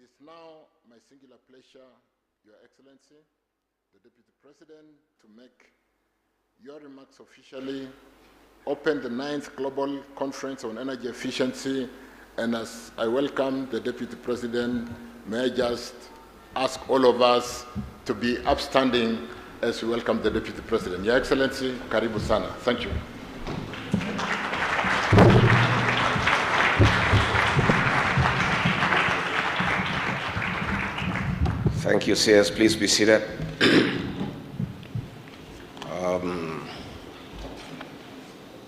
It is now my singular pleasure, Your Excellency, the Deputy President, to make your remarks officially, open the 9th Global Conference on Energy Efficiency, and as I welcome the Deputy President, may I just ask all of us to be upstanding as we welcome the Deputy President. Your Excellency, karibu sana. Thank you. Thank you, CS. Please be seated.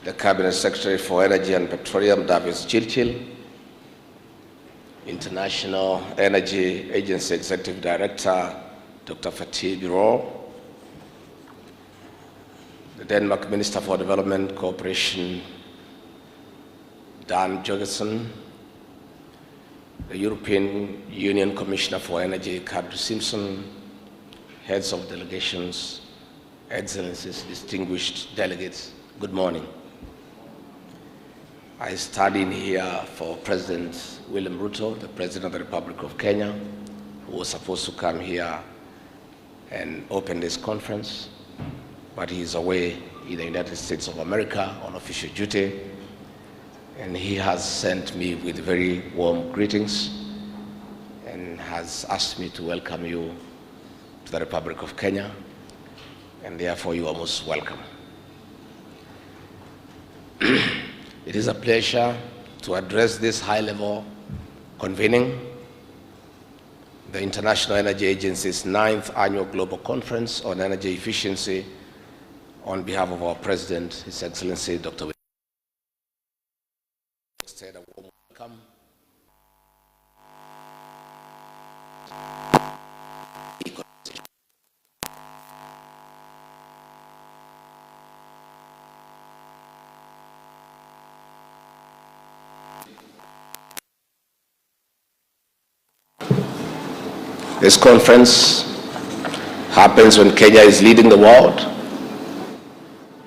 The Cabinet Secretary for Energy and Petroleum, Davis Chilchil, International Energy Agency Executive Director, Dr. Fatih Birol, the Denmark Minister for Development Cooperation, Dan Jorgensen, the European Union Commissioner for Energy, Kadri Simpson, heads of delegations, excellencies, distinguished delegates, good morning. I stand in here for President William Ruto, the President of the Republic of Kenya, who was supposed to come here and open this conference, but he is away in the United States of America on official duty. And he has sent me with very warm greetings and has asked me to welcome you to the Republic of Kenya, and therefore you are most welcome. It is a pleasure to address this high-level convening, the International Energy Agency's 9th Annual Global Conference on Energy Efficiency on behalf of our President, His Excellency Dr. Said a warm welcome. This conference happens when Kenya is leading the world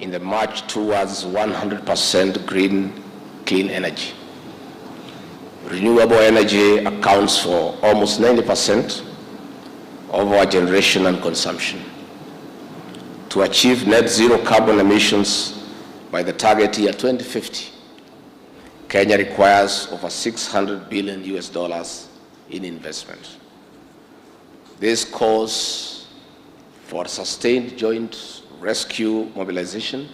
in the march towards 100% green, clean energy. Renewable energy accounts for almost 90% of our generation and consumption. To achieve net zero carbon emissions by the target year 2050, Kenya requires over $600 billion in investment. This calls for sustained joint rescue mobilization,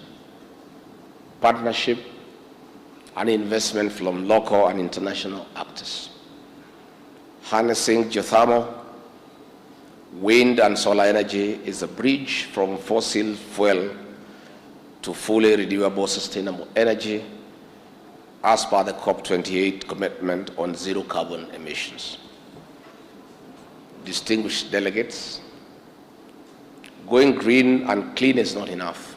partnership, and investment from local and international actors. Harnessing geothermal, wind and solar energy is a bridge from fossil fuel to fully renewable sustainable energy as per the COP28 commitment on zero carbon emissions. Distinguished delegates, going green and clean is not enough.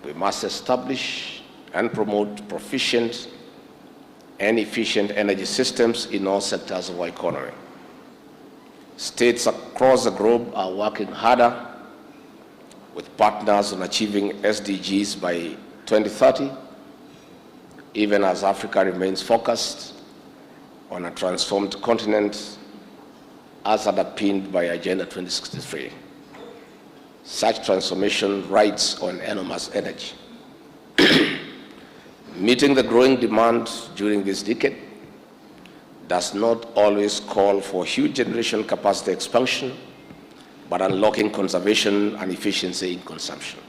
We must establish and promote proficient and efficient energy systems in all sectors of our economy. States across the globe are working harder with partners on achieving SDGs by 2030, even as Africa remains focused on a transformed continent as underpinned by Agenda 2063. Such transformation rides on enormous energy. Meeting the growing demand during this decade does not always call for huge generation capacity expansion, but unlocking conservation and efficiency in consumption.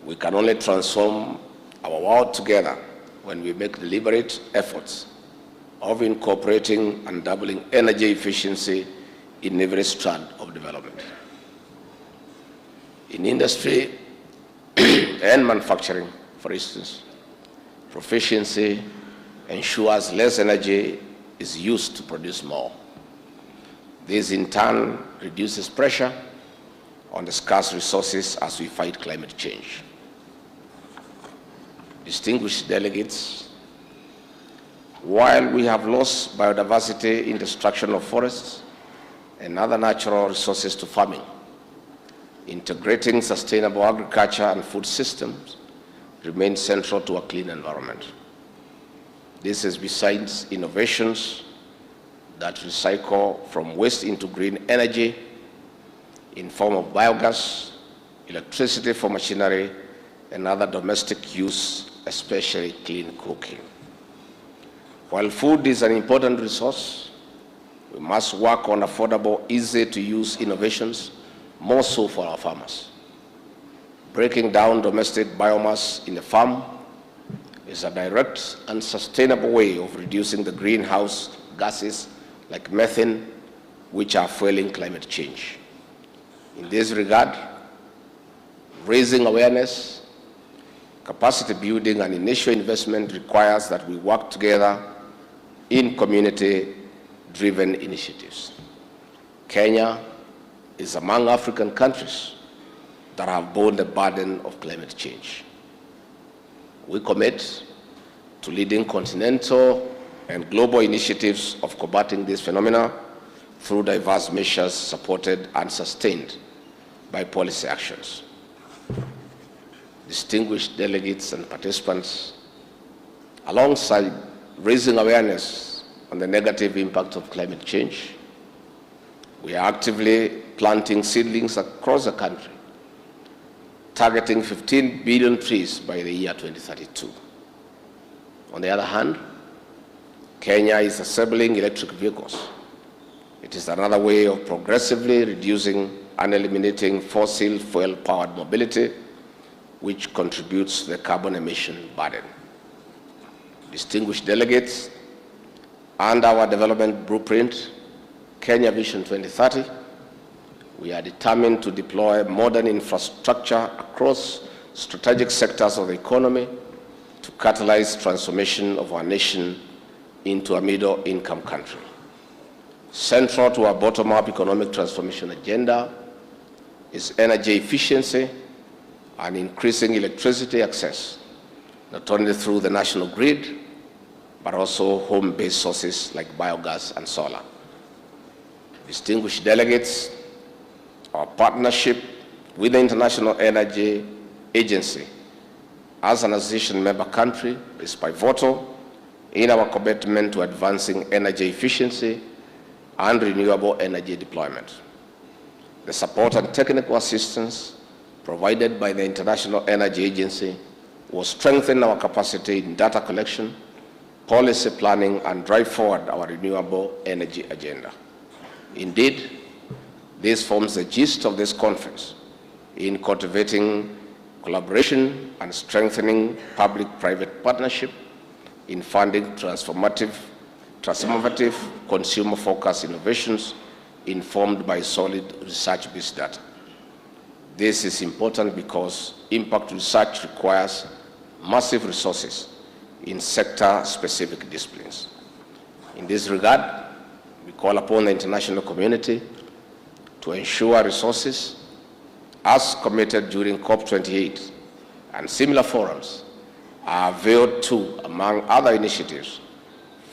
We can only transform our world together when we make deliberate efforts of incorporating and doubling energy efficiency in every strand of development. In industry and manufacturing, for instance, proficiency ensures less energy is used to produce more. This in turn reduces pressure on the scarce resources as we fight climate change. Distinguished delegates, while we have lost biodiversity in destruction of forests and other natural resources to farming, integrating sustainable agriculture and food systems remains central to a clean environment. This is besides innovations that recycle from waste into green energy in form of biogas, electricity for machinery, and other domestic use, especially clean cooking. While food is an important resource, we must work on affordable, easy-to-use innovations, more so for our farmers. Breaking down domestic biomass in the farm is a direct and sustainable way of reducing the greenhouse gases like methane, which are fueling climate change. In this regard, raising awareness, capacity building, and initial investment requires that we work together in community-driven initiatives. Kenya is among African countries that have borne the burden of climate change. We commit to leading continental and global initiatives of combating this phenomena through diverse measures supported and sustained by policy actions. Distinguished delegates and participants, alongside raising awareness on the negative impact of climate change, we are actively planting seedlings across the country, targeting 15 billion trees by the year 2032. On the other hand, Kenya is assembling electric vehicles. It is another way of progressively reducing and eliminating fossil fuel-powered mobility, which contributes to the carbon emission burden. Distinguished delegates, under our development blueprint, Kenya Vision 2030, we are determined to deploy modern infrastructure across strategic sectors of the economy to catalyze transformation of our nation into a middle-income country. Central to our bottom-up economic transformation agenda is energy efficiency and increasing electricity access, not only through the national grid, but also home-based sources like biogas and solar. Distinguished delegates, our partnership with the International Energy Agency as an association member country is pivotal in our commitment to advancing energy efficiency and renewable energy deployment. The support and technical assistance provided by the International Energy Agency will strengthen our capacity in data collection, policy planning, and drive forward our renewable energy agenda. Indeed, this forms the gist of this conference in cultivating collaboration and strengthening public-private partnership in funding transformative, consumer-focused innovations informed by solid research-based data. This is important because impact research requires massive resources in sector-specific disciplines. In this regard, we call upon the international community to ensure resources, as committed during COP28 and similar forums, are availed to, among other initiatives,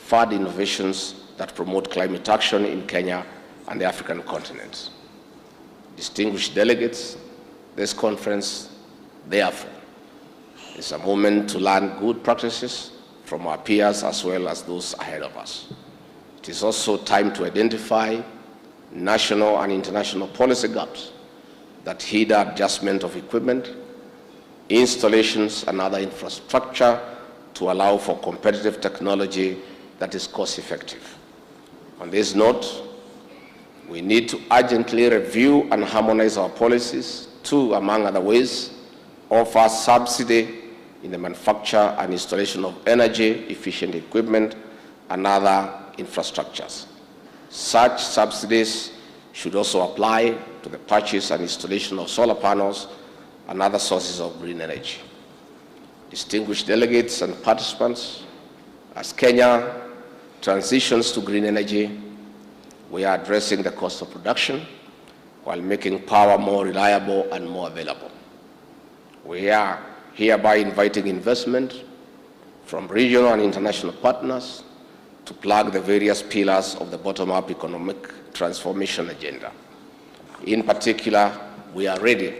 fund innovations that promote climate action in Kenya and the African continent. Distinguished delegates, this conference, therefore, is a moment to learn good practices from our peers as well as those ahead of us. It is also time to identify national and international policy gaps that hinder adjustment of equipment, installations, and other infrastructure to allow for competitive technology that is cost-effective. On this note, we need to urgently review and harmonize our policies to, among other ways, offer subsidy in the manufacture and installation of energy-efficient equipment and other infrastructures. Such subsidies should also apply to the purchase and installation of solar panels and other sources of green energy. Distinguished delegates and participants, as Kenya transitions to green energy, we are addressing the cost of production while making power more reliable and more available. We are hereby inviting investment from regional and international partners to plug the various pillars of the bottom-up economic transformation agenda. In particular, we are ready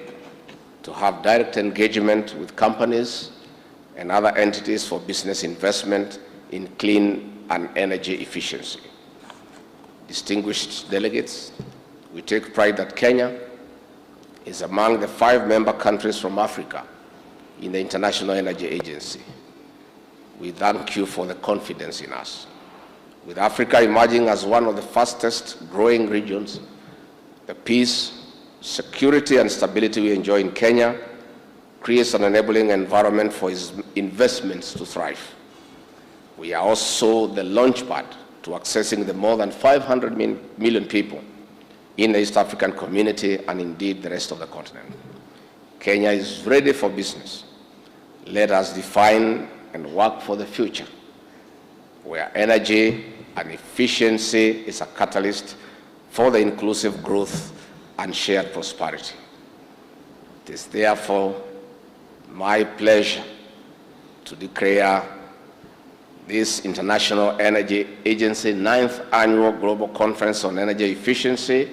to have direct engagement with companies and other entities for business investment in clean and energy efficiency. distinguished delegates, we take pride that Kenya is among the 5 member countries from Africa in the International Energy Agency. We thank you for the confidence in us. With Africa emerging as one of the fastest growing regions, the peace, security, and stability we enjoy in Kenya creates an enabling environment for investments to thrive. We are also the launchpad to accessing the more than 500 million people in the East African community and indeed the rest of the continent. Kenya is ready for business. Let us define and work for the future, where energy and efficiency is a catalyst for the inclusive growth and shared prosperity. It is therefore my pleasure to declare this International Energy Agency 9th Annual Global Conference on Energy Efficiency,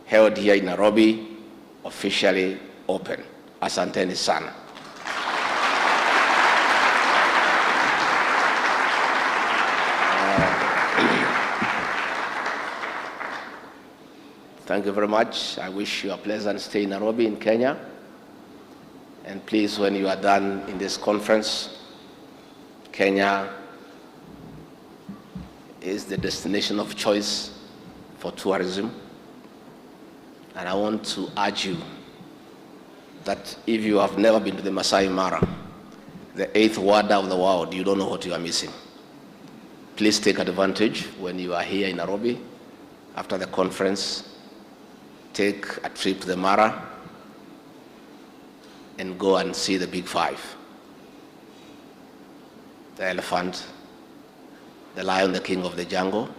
held here in Nairobi, officially open. Asanteni sana. Thank you very much. I wish you a pleasant stay in Nairobi in Kenya. And please, when you are done in this conference, Kenya is the destination of choice for tourism. And I want to urge you that if you have never been to the Masai Mara, the 8th wonder of the world, you don't know what you are missing. Please take advantage when you are here in Nairobi. After the conference, take a trip to the Mara and go and see the Big 5. The elephant, the lion, the king of the jungle,